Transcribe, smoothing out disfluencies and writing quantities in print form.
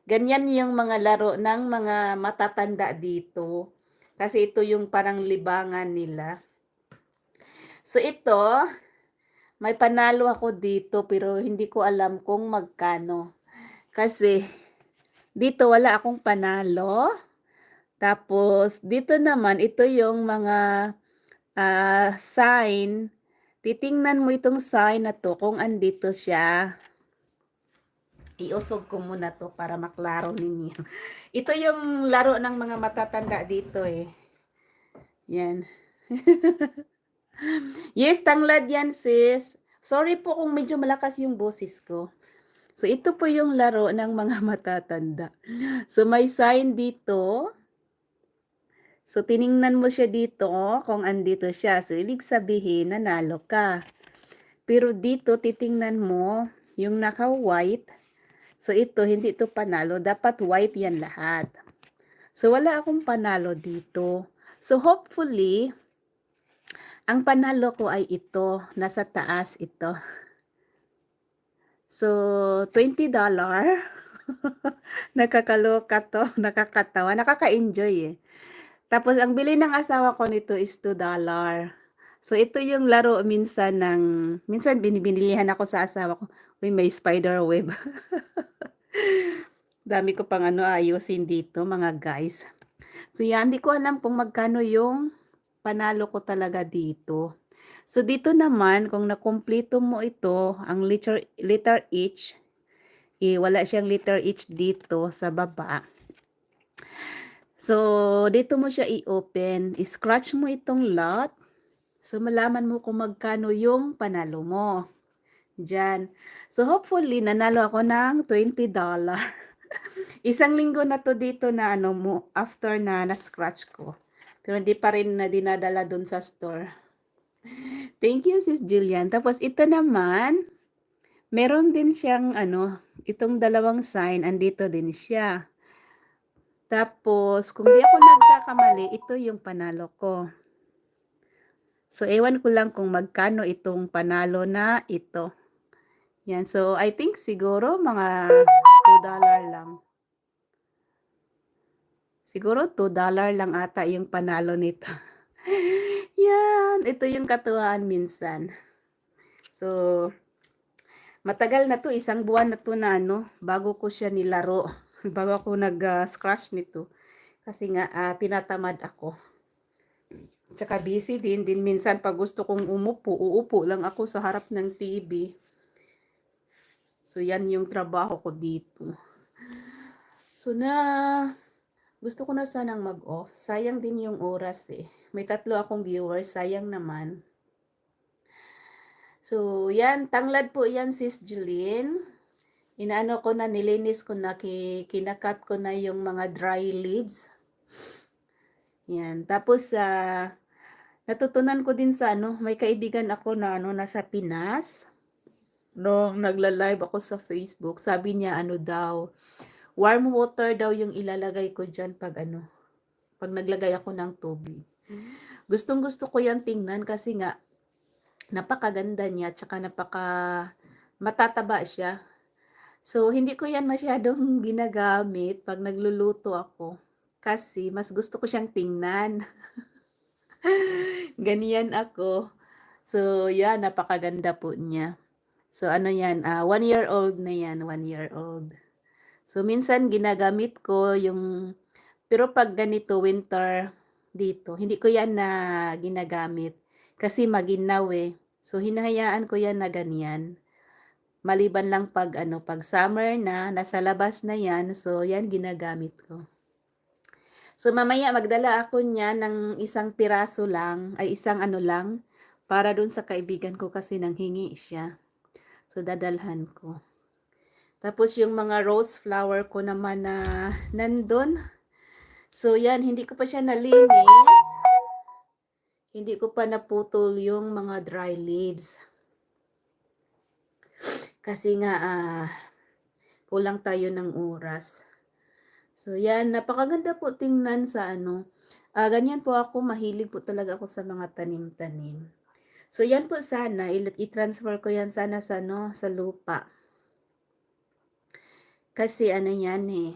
Ganyan yung mga laro ng mga matatanda dito. Kasi ito yung parang libangan nila. So ito, may panalo ako dito pero hindi ko alam kung magkano. Kasi dito wala akong panalo. Tapos dito naman, ito yung mga sign. Titingnan mo itong sign na to kung andito siya. Iusog ko muna to para maklaro ninyo. Ito yung laro ng mga matatanda dito eh. Yan. Yes, tanglad yan sis. Sorry po kung medyo malakas yung boses ko. So ito po yung laro ng mga matatanda. So may sign dito. So tiningnan mo siya dito kung andito siya. So ibig sabihin nanalo ka. Pero dito titingnan mo yung naka-white. So ito hindi ito panalo, dapat white yan lahat. So wala akong panalo dito. So hopefully ang panalo ko ay ito, nasa taas ito. So $20. Nakakaloka to, nakakatawa, nakaka-enjoy eh. Tapos ang bili ng asawa ko nito is $2. So ito yung laro minsan binilihan ako sa asawa ko. Uy, may spider web. Dami ko pang ayusin dito mga guys. So yan, di ko alam kung magkano yung panalo ko talaga dito. So dito naman, kung nakumpleto mo ito, ang letter H, wala siyang letter H dito sa baba. So dito mo siya i-open, i-scratch mo itong lot. So malaman mo kung magkano yung panalo mo. Diyan. So hopefully nanalo ako ng $20. Isang linggo na to dito na after na na-scratch ko. Pero hindi pa rin na dinadala dun sa store. Thank you sis Julian. Tapos ito naman, meron din siyang itong dalawang sign, andito din siya. Tapos kung di ako nagkakamali, ito yung panalo ko. So ewan ko lang kung magkano itong panalo na ito. Yan, so I think siguro mga $2 lang. Siguro $2 lang ata yung panalo nito. Yan, ito yung katuwaan minsan. So, matagal na to, isang buwan na to na bago ko siya nilaro. Bago ako nag-scratch nito. Kasi nga, tinatamad ako. Tsaka busy din minsan pag gusto kong uupo lang ako sa harap ng TV. So, yan yung trabaho ko dito. So, gusto ko na sanang mag-off. Sayang din yung oras eh. May 3 akong viewers. Sayang naman. So, yan. Tanglad po yan, sis Jeline. Inaano ko na, nilinis ko na, kinakat ko na yung mga dry leaves. Yan. Tapos, natutunan ko din sa may kaibigan ako na nasa Pinas. Nung nagla-live ako sa Facebook, sabi niya daw, warm water daw yung ilalagay ko dyan pag pag naglagay ako ng tubig. Gustong-gusto ko yan tingnan kasi nga, napakaganda niya, tsaka matataba siya. So, hindi ko yan masyadong ginagamit pag nagluluto ako. Kasi, mas gusto ko siyang tingnan. Ganyan ako. So, yan, napakaganda po niya. So, yan, 1-year-old na yan, 1-year-old. So, minsan ginagamit ko pero pag ganito, winter dito, hindi ko yan na ginagamit. Kasi maginaw eh. So, hinahayaan ko yan na ganyan. Maliban lang pag summer na, nasa labas na yan, so yan ginagamit ko. So mamaya magdala ako niya ng isang piraso lang, ay isang lang, para dun sa kaibigan ko kasi nanghingi siya. So dadalhan ko. Tapos yung mga rose flower ko naman na nandun. So yan, hindi ko pa siya nalinis. Hindi ko pa naputol yung mga dry leaves. Kasi nga, kulang tayo ng oras. So, yan. Napakaganda po tingnan sa ganyan po ako. Mahilig po talaga ako sa mga tanim-tanim. So, yan po sana. I-transfer ko yan sana sa lupa. Kasi yan eh.